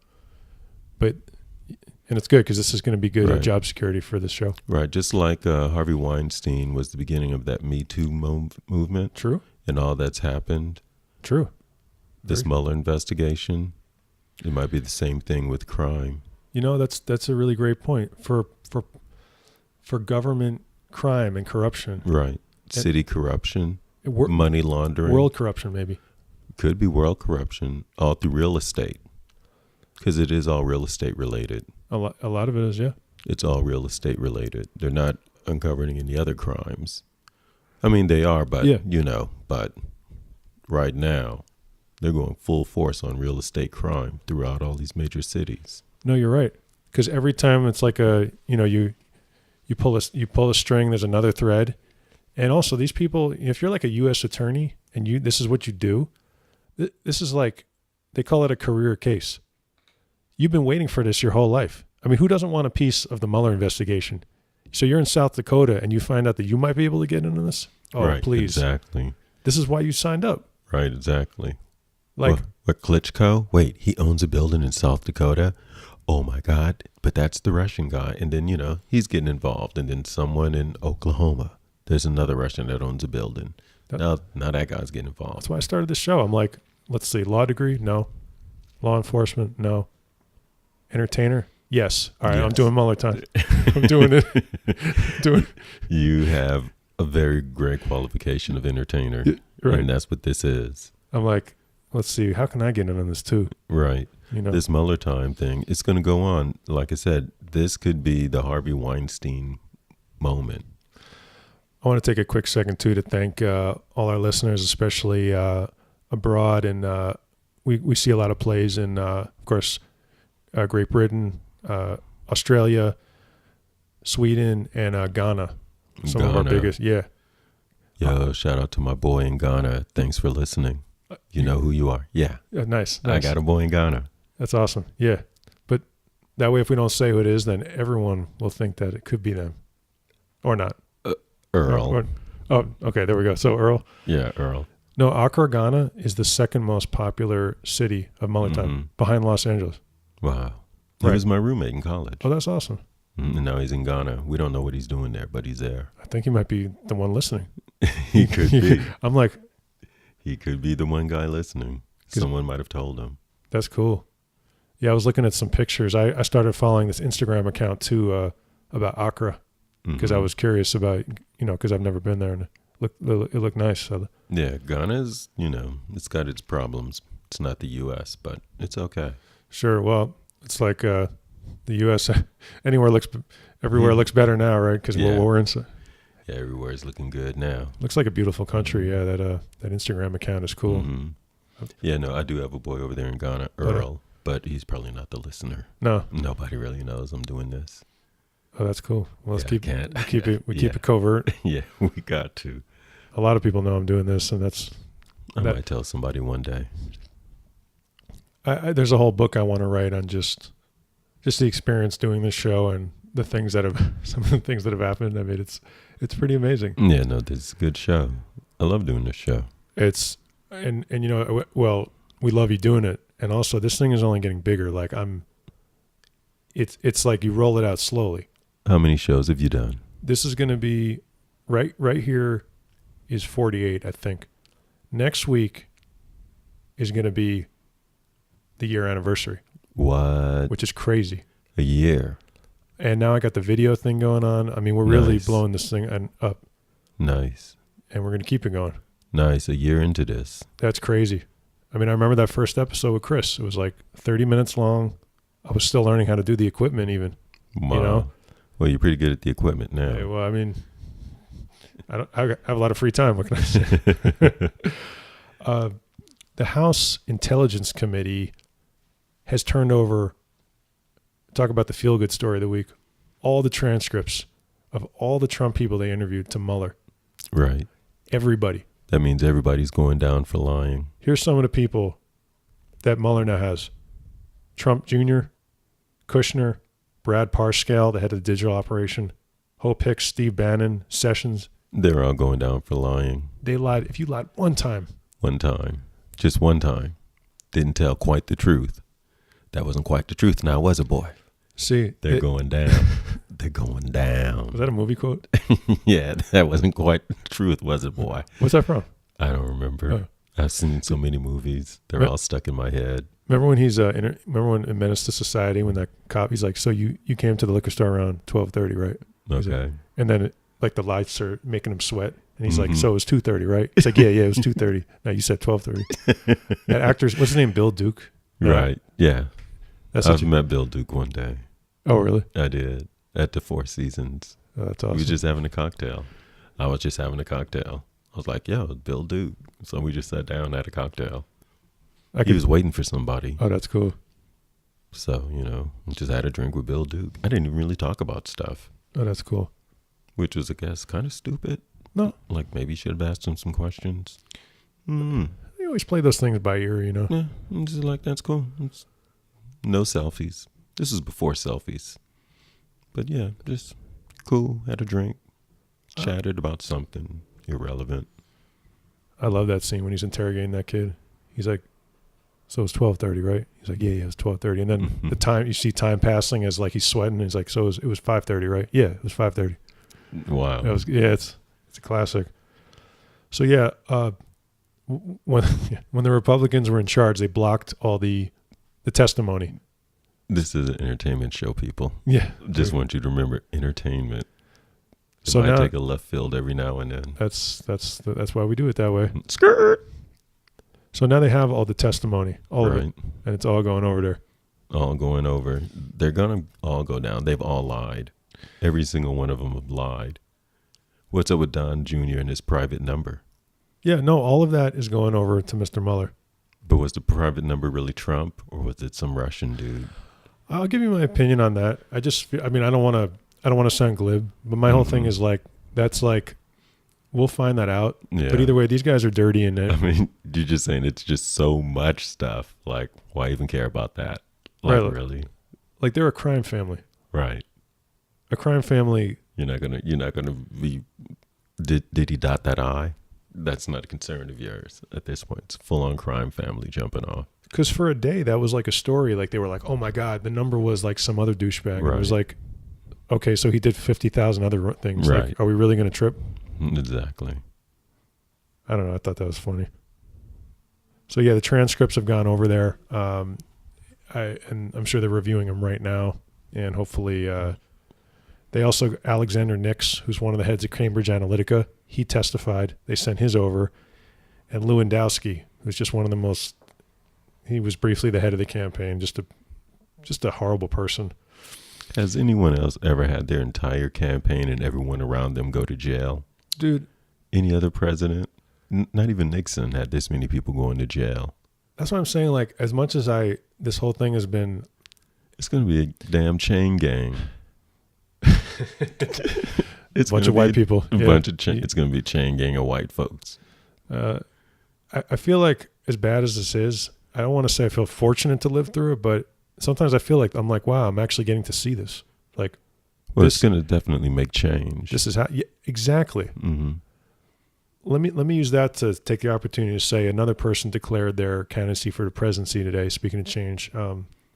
And it's good because this is going to be good job security for this show. Right. Just like Harvey Weinstein was the beginning of that Me Too movement. True. And all that's happened. True. This Mueller investigation It might be the same thing with crime. You know, that's a really great point for government crime and corruption. Right. City corruption, Wor- money laundering. World corruption, maybe. Could be world corruption, all through real estate. Because it is all real estate related. A lot of it is, yeah. It's all real estate related. They're not uncovering any other crimes. I mean, they are, but, but right now, they're going full force on real estate crime throughout all these major cities. No, you're right. Because every time it's like you pull a string, there's another thread. And also these people, if you're like a U.S. attorney and this is what you do, this is like, they call it a career case. You've been waiting for this your whole life. I mean, who doesn't want a piece of the Mueller investigation? So you're in South Dakota and you find out that you might be able to get into this? Oh, right, please. Exactly. This is why you signed up. Right, exactly. Like, what Klitschko? Wait, he owns a building in South Dakota? Oh my God. But that's the Russian guy. And then, he's getting involved. And then someone in Oklahoma, there's another Russian that owns a building. Now that guy's getting involved. That's why I started the show. I'm like, let's see, law degree? No. Law enforcement? No. Entertainer? Yes. All right, yes. I'm doing Mueller time. I'm doing it. You have a very great qualification of entertainer. Right. And that's what this is. I'm like, let's see, how can I get in on this too? Right. This Mueller time thing, it's going to go on. Like I said, this could be the Harvey Weinstein moment. I want to take a quick second too to thank all our listeners, especially abroad. And we see a lot of plays in, of course, Great Britain, Australia, Sweden, and Ghana. Some of our biggest, yeah. Yo, shout out to my boy in Ghana. Thanks for listening. You know who you are. Yeah. Nice. I got a boy in Ghana. That's awesome. Yeah. But that way, if we don't say who it is, then everyone will think that it could be them. Or not. Earl. Okay. There we go. So Earl. Yeah, Earl. No, Accra, Ghana is the second most popular city of Mueller time, behind Los Angeles. Wow. He was my roommate in college. Oh, that's awesome. And now he's in Ghana. We don't know what he's doing there, but he's there. I think he might be the one listening. He could be. I'm like. He could be the one guy listening. Someone might have told him. That's cool. Yeah, I was looking at some pictures. I started following this Instagram account too about Accra because I was curious about, because I've never been there and it looked nice. So. Yeah, Ghana's, it's got its problems. It's not the U.S., but it's okay. Sure. Well, it's like the U.S. everywhere looks better now, right? Because we're in. Yeah, everywhere's looking good now. Looks like a beautiful country. Yeah, that Instagram account is cool. Mm-hmm. Yeah, no, I do have a boy over there in Ghana, Earl, but he's probably not the listener. No, nobody really knows I'm doing this. Oh, that's cool. Well, let's keep it covert. Yeah, we got to. A lot of people know I'm doing this, and I might tell somebody one day. There's a whole book I want to write on just the experience doing this show and some of the things that have happened. I mean, it's pretty amazing. Yeah, no, this is a good show. I love doing this show. It's and we love you doing it, and also this thing is only getting bigger. Like it's like you roll it out slowly. How many shows have you done? This is going to be right here is 48, I think. Next week is going to be the year anniversary. What? Which is crazy. A year. And now I got the video thing going on. I mean, we're really blowing this thing up. Nice. And we're going to keep it going. Nice. A year into this. That's crazy. I mean, I remember that first episode with Chris. It was like 30 minutes long. I was still learning how to do the equipment even. Wow. Well, you're pretty good at the equipment now. Hey, well, I mean, I have a lot of free time. What can I say? The House Intelligence Committee has turned over, talk about the feel-good story of the week, all the transcripts of all the Trump people they interviewed to Mueller. Right. Everybody. That means everybody's going down for lying. Here's some of the people that Mueller now has. Trump Jr., Kushner, Brad Parscale, the head of the digital operation, Hope Hicks, Steve Bannon, Sessions. They're all going down for lying. They lied. If you lied one time. One time. Just one time. Didn't tell quite the truth. That wasn't quite the truth now, was it, boy? See. They're going down. They're going down. Was that a movie quote? Yeah, that wasn't quite the truth, was it, boy? What's that from? I don't remember. I've seen so many movies. They're all stuck in my head. Remember when remember when in Menace to Society when that cop, he's like, so you came to the liquor store around 12:30, right? Okay. And then like the lights are making him sweat. And he's Mm-hmm. like, so it was 2:30, right? He's like, yeah, it was 2:30. No, you said 12:30. That actor's, what's his name? Bill Duke? No. Right. Yeah. That's met Bill Duke one day. Oh, really? I did. At the Four Seasons. Oh, that's awesome. We were just having a cocktail. I was just having a cocktail. I was like, yo, Bill Duke. So we just sat down, had a cocktail. He was waiting for somebody. Oh, that's cool. So, just had a drink with Bill Duke. I didn't even really talk about stuff. Oh, that's cool. Which was, I guess, kind of stupid. No. Like, maybe you should have asked him some questions. You always play those things by ear, Yeah, I'm just like, that's cool. No selfies. This is before selfies. But yeah, just cool. Had a drink. Chatted about something irrelevant. I love that scene when he's interrogating that kid. He's like, so it was 12:30, right? He's like, yeah, it was 12:30. And then the time, you see time passing as like he's sweating. He's like, so it was 5:30, right? Yeah, it was 5:30. Wow. It's a classic. So yeah, when the Republicans were in charge, they blocked all the testimony. This is an entertainment show, people. Yeah. Just want you to remember entertainment. It So might now take a left field every now and then. that's why we do it that way. Skirt. So now they have all the testimony, all of it, Right. and it's all going over there. All going over. They're going to all go down. They've all lied. Every single one of them have lied. What's up with Don Jr. and his private number? Yeah, no, all of that is going over to Mr. Mueller. But was the private number really Trump, or was it some Russian dude? I'll give you my opinion on that. I don't want to sound glib, but my whole thing is like, that's like, we'll find that out. Yeah. But either way, these guys are dirty in it. I mean, you're just saying it's just so much stuff. Like, why even care about that? Like, Right. really? Like, they're a crime family. Right. A crime family. You're not gonna be. Did he dot that I? That's not a concern of yours at this point. It's full on crime family jumping off. Because for a day, that was like a story. Like, they were like, oh my God, the number was like some other douchebag. Right. It was like, okay, so he did 50,000 other things. Right. Like, are we really going to trip? Exactly. I don't know. I thought that was funny. So yeah, the transcripts have gone over there. And I'm sure they're reviewing them right now. And hopefully, they also, Alexander Nix, who's one of the heads of Cambridge Analytica, he testified. They sent his over. And Lewandowski, who's just one of the most, he was briefly the head of the campaign, just a horrible person. Has anyone else ever had their entire campaign and everyone around them go to jail? Dude. Any other president? Not even Nixon had this many people going to jail. That's what I'm saying. Like, as much as this whole thing has been. It's going to be a damn chain gang. It's a bunch of white people. It's going to be a chain gang of white folks. I feel like, as bad as this is, I don't want to say I feel fortunate to live through it, but sometimes I feel like I'm like, wow, I'm actually getting to see this. Like, well, it's going to definitely make change. This is how, yeah, exactly. Mm-hmm. Let me use that to take the opportunity to say another person declared their candidacy for the presidency today. Speaking of change,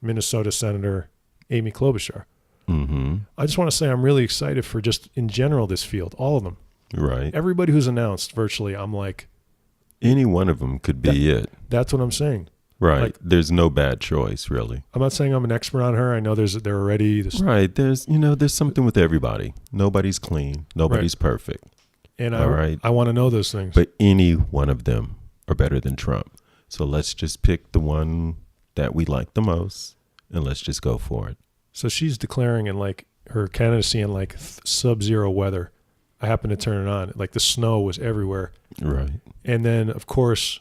Minnesota Senator Amy Klobuchar. Mm-hmm. I just want to say I'm really excited for just in general this field, all of them. Right. Everybody who's announced virtually, I'm like, any one of them could be it. That's what I'm saying. Right. Like, there's no bad choice, really. I'm not saying I'm an expert on her. I know they're already this. Right. There's something with everybody. Nobody's clean. Nobody's perfect. And I want to know those things. But any one of them are better than Trump. So let's just pick the one that we like the most, and let's just go for it. So she's declaring in like her candidacy in like sub-zero weather. I happened to turn it on. Like the snow was everywhere. Right. And then, of course,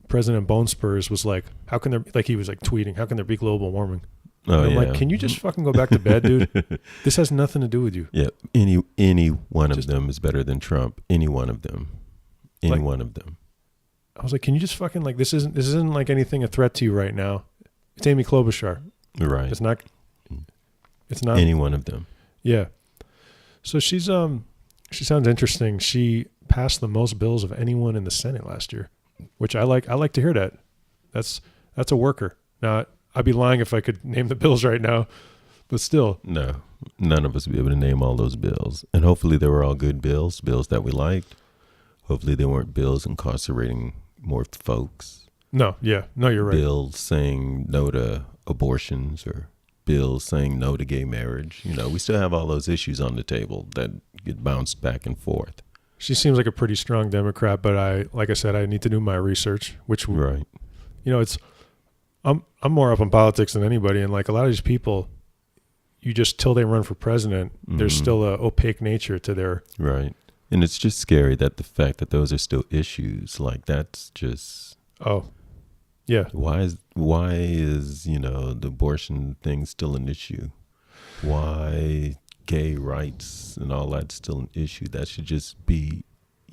President Bone Spurs was like, how can there, like he was like tweeting, how can there be global warming? Oh, and I'm yeah. like, can you just fucking go back to bed, dude? This has nothing to do with you. Yeah. Any one of them is better than Trump. Any one of them. Any one of them. I was like, can you just fucking like, this isn't like anything a threat to you right now. It's Amy Klobuchar. Right. It's not any one of them. Yeah. So she sounds interesting. She passed the most bills of anyone in the Senate last year, which I like to hear that. That's a worker. Now, I'd be lying if I could name the bills right now, but still. No, none of us would be able to name all those bills. And hopefully they were all good bills that we liked. Hopefully they weren't bills incarcerating more folks. No, yeah. No, you're right. Bills saying no to abortions or bills saying no to gay marriage. You know, we still have all those issues on the table that get bounced back and forth. She seems like a pretty strong Democrat, but like I said, I need to do my research, which, right. You know, I'm more up on politics than anybody. And like a lot of these people, you just, till they run for president, there's still a opaque nature to their. Right. And it's just scary that the fact that those are still issues, like that's just. Oh, yeah. Why is, you know, the abortion thing still an issue? Why gay rights and all that still an issue? That should just be,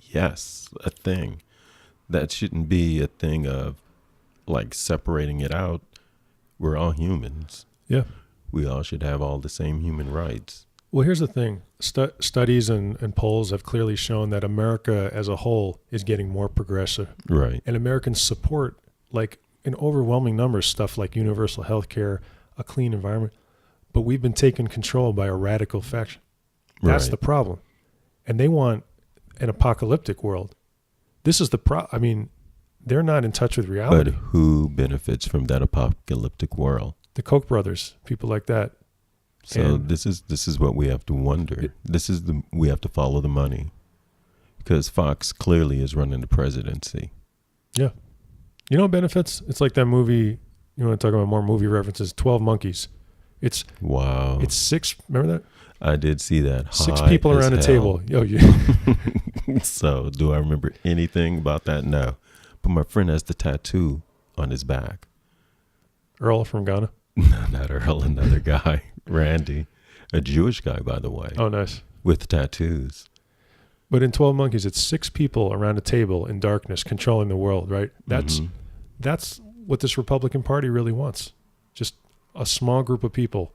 yes, a thing. That shouldn't be a thing of like separating it out. We're all humans. Yeah. We all should have all the same human rights. Well, here's the thing. Studies and polls have clearly shown that America as a whole is getting more progressive. Right. And Americans support, like, in overwhelming numbers, stuff like universal health care, a clean environment. But we've been taken control by a radical faction. That's Right. the problem. And they want an apocalyptic world. This is the problem. I mean, they're not in touch with reality. But who benefits from that apocalyptic world? The Koch brothers, people like that. So And this is what we have to wonder. We have to follow the money, because Fox clearly is running the presidency. Yeah. You know what benefits? It's like that movie, you want to talk about more movie references, 12 Monkeys. It's Wow. It's six, remember that? I did see that. Six High people as around a hell. table. Yo, you. So do I remember anything about that? No. But my friend has the tattoo on his back. Earl from Ghana. No, not Earl, another guy. Randy. A Jewish guy, by the way. Oh, nice. With tattoos. But in 12 Monkeys, it's six people around a table in darkness controlling the world, right? That's what this Republican Party really wants. Just a small group of people.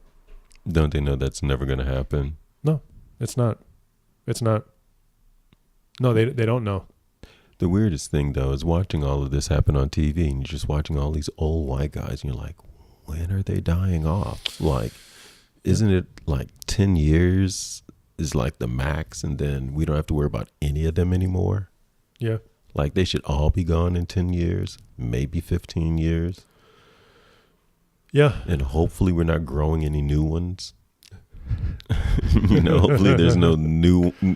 Don't they know that's never going to happen? No, it's not. It's not. No, they don't know. The weirdest thing, though, is watching all of this happen on TV, and you're just watching all these old white guys, and you're like, when are they dying off? Like, isn't it like 10 years is like the max, and then we don't have to worry about any of them anymore? Yeah. Like, they should all be gone in 10 years, maybe 15 years. Yeah. And hopefully we're not growing any new ones. You know, hopefully there's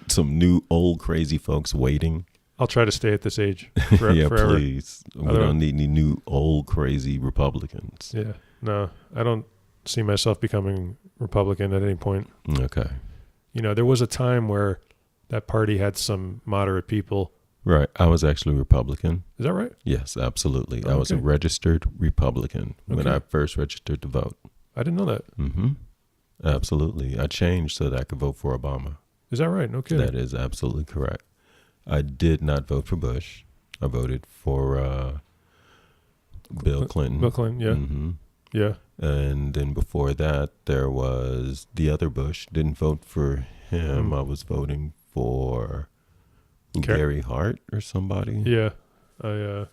some new old crazy folks waiting. I'll try to stay at this age Yeah, forever. please. We don't need any new old crazy Republicans. Yeah. No, I don't see myself becoming Republican at any point. Okay. You know, there was a time where that party had some moderate people. Right. I was actually Republican. Is that right? Yes, absolutely. Oh, I was a okay. registered Republican when Okay. I first registered to vote. I didn't know that. Mm-hmm. Absolutely. I changed so that I could vote for Obama. Is that right? No kidding. That is absolutely correct. I did not vote for Bush. I voted for Bill Clinton. Bill Clinton, yeah. Mm-hmm. Yeah. And then before that, there was the other Bush. Didn't vote for him. I was voting for Gary Hart or somebody. Yeah. You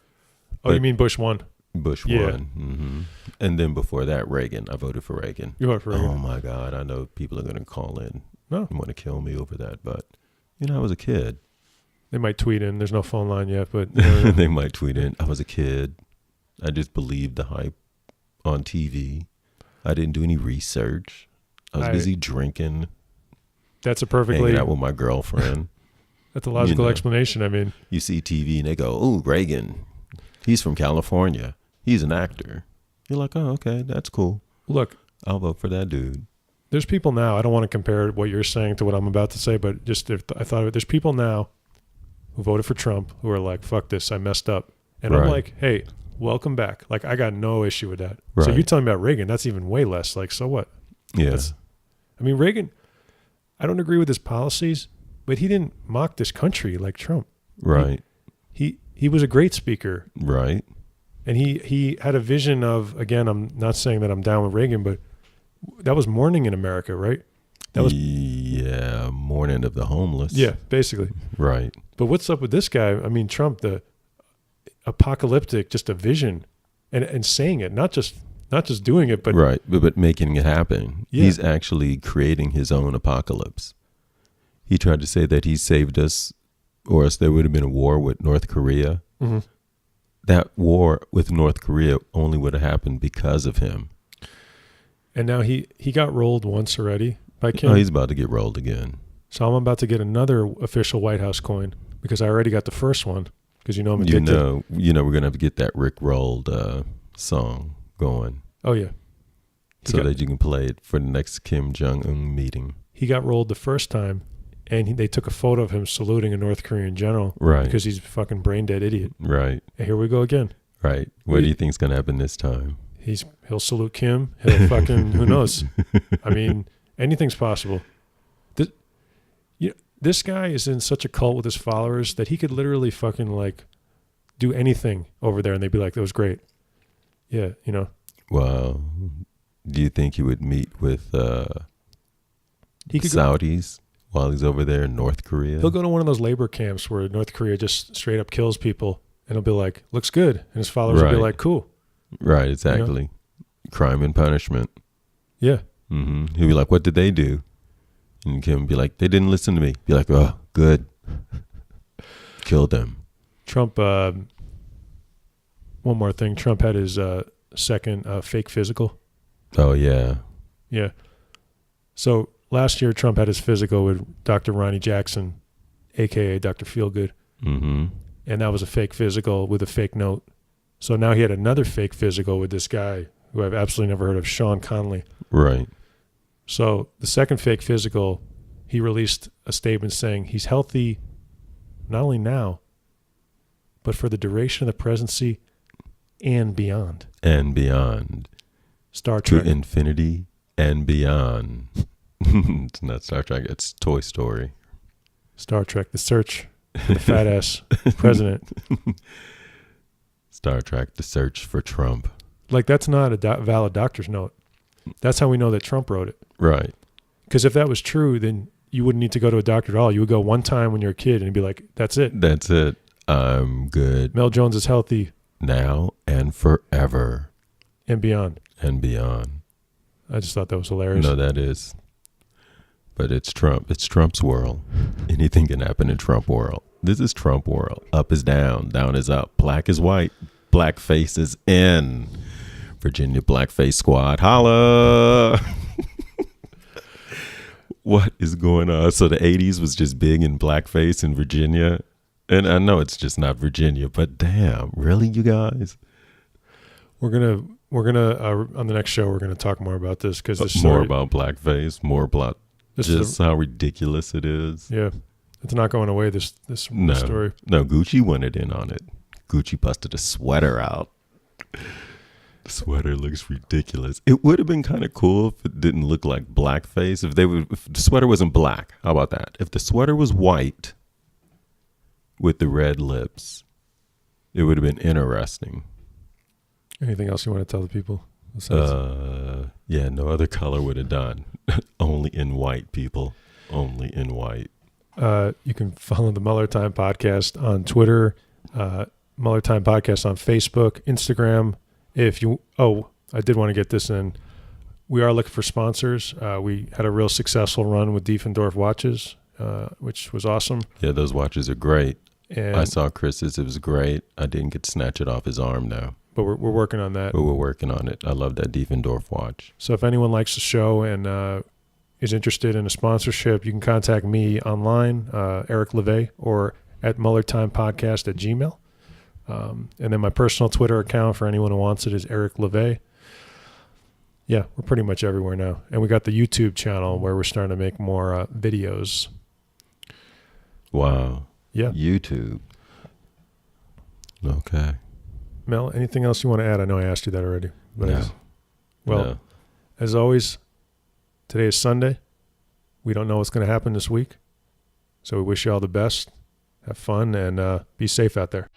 mean Bush won? Bush Yeah. won. Mm-hmm. And then before that, Reagan. I voted for Reagan. You voted for Reagan? Oh, my God. I know people are going to call in No. and want to kill me over that. But, you know, I was a kid. They might tweet in. There's no phone line yet, but They might tweet in. I was a kid. I just believed the hype on TV. I didn't do any research. I was busy drinking, that's a perfectly hanging out with my girlfriend. that's a logical explanation. I mean, You see TV and they go, oh, Reagan, he's from California. He's an actor. You're like, oh, okay, that's cool. look, I'll vote for that dude. there's people now. I don't want to compare what you're saying to what I'm about to say, but just if I thought of it, there's people now who voted for Trump who are like, fuck this, I messed up. And I'm Right. like, hey, welcome back. Like, I got no issue with that. So Right. you're talking about Reagan. That's even way less. Like, so what? Yeah. I mean, Reagan, I don't agree with his policies, but he didn't mock this country like Trump. Right. He was a great speaker. Right. And he had a vision of, again, I'm not saying that I'm down with Reagan, but that was mourning in America, right? That was mourning of the homeless. Yeah, basically. Right. But what's up with this guy? I mean, Trump, the apocalyptic, just a vision, and saying it, not just doing it, but right, but making it happen. Yeah. He's actually creating his own apocalypse. He tried to say that he saved us, or else there would have been a war with North Korea. Mhm. that war with North Korea only would have happened because of him. And now he got rolled once already by Kim. Oh, he's about to get rolled again. So I'm about to get another official White House coin because I already got the first one because I'm addicted. We're going to have to get that Rick rolled song going. Oh, yeah. So that you can play it for the next Kim Jong-un meeting. He got rolled the first time, and they took a photo of him saluting a North Korean general. Right. Because he's a fucking brain-dead idiot. Right. And here we go again. Right. What do you think's going to happen this time? He'll salute Kim. He'll fucking, who knows? I mean, anything's possible. This guy is in such a cult with his followers that he could literally fucking, like, do anything over there, and they'd be like, that was great. Yeah, Well, do you think he would meet with Saudis while he's over there in North Korea? He'll go to one of those labor camps where North Korea just straight up kills people, and he'll be like, looks good. And his followers will be like, cool. Right, exactly. Crime and punishment. Yeah. Mm-hmm. He'll be like, what did they do? And Kim would be like, they didn't listen to me. Be like, oh, good. Kill them. Trump, one more thing. Trump had his second fake physical. Oh, yeah. Yeah. So last year, Trump had his physical with Dr. Ronnie Jackson, a.k.a. Dr. Feelgood. Mm-hmm. And that was a fake physical with a fake note. So now he had another fake physical with this guy who I've absolutely never heard of, Sean Conley. Right. So the second fake physical, he released a statement saying he's healthy not only now, but for the duration of the presidency and beyond. And beyond. Star Trek. To infinity and beyond. It's not Star Trek, it's Toy Story. Star Trek, the search for the fat ass president. Star Trek, the search for Trump. Like, that's not a valid doctor's note. That's how we know that Trump wrote it. Right. Because if that was true, then you wouldn't need to go to a doctor at all. You would go one time when you're a kid and be like, that's it. That's it. I'm good. Mel Jones is healthy. Now and forever. And beyond. And beyond. I just thought that was hilarious. No, that is. But it's Trump. It's Trump's world. Anything can happen in Trump world. This is Trump world. Up is down. Down is up. Black is white. Blackface is in. Virginia Blackface Squad. Holla! What is going on? So the 80s was just big in blackface in Virginia. And I know it's just not Virginia, but damn, really, you guys? We're gonna on the next show we're gonna talk more about this because this more about blackface, more about just how ridiculous it is. Yeah, it's not going away. This story. No, Gucci wanted in on it. Gucci busted a sweater out. The sweater looks ridiculous. It would have been kind of cool if it didn't look like blackface. If the sweater wasn't black, how about that? If the sweater was white with the red lips, it would have been interesting. Anything else you want to tell the people? Yeah, no other color would have done. Only in white, people. Only in white. You can follow the Mueller Time Podcast on Twitter, Mueller Time Podcast on Facebook, Instagram. I did want to get this in. We are looking for sponsors. We had a real successful run with Diefendorf watches, which was awesome. Yeah, those watches are great. And I saw Chris's. It was great. I didn't get to snatch it off his arm, though. But we're working on that. But we're working on it. I love that Diefendorf watch. So if anyone likes the show and is interested in a sponsorship, you can contact me online, Eric LeVay, or at MuellerTimePodcast@gmail.com. And then my personal Twitter account for anyone who wants it is Eric LeVay. Yeah, we're pretty much everywhere now. And we got the YouTube channel where we're starting to make more videos. Wow. Yeah. YouTube. Okay. Mel, anything else you want to add? I know I asked you that already. But No. As always, today is Sunday. We don't know what's going to happen this week. So we wish you all the best. Have fun and be safe out there.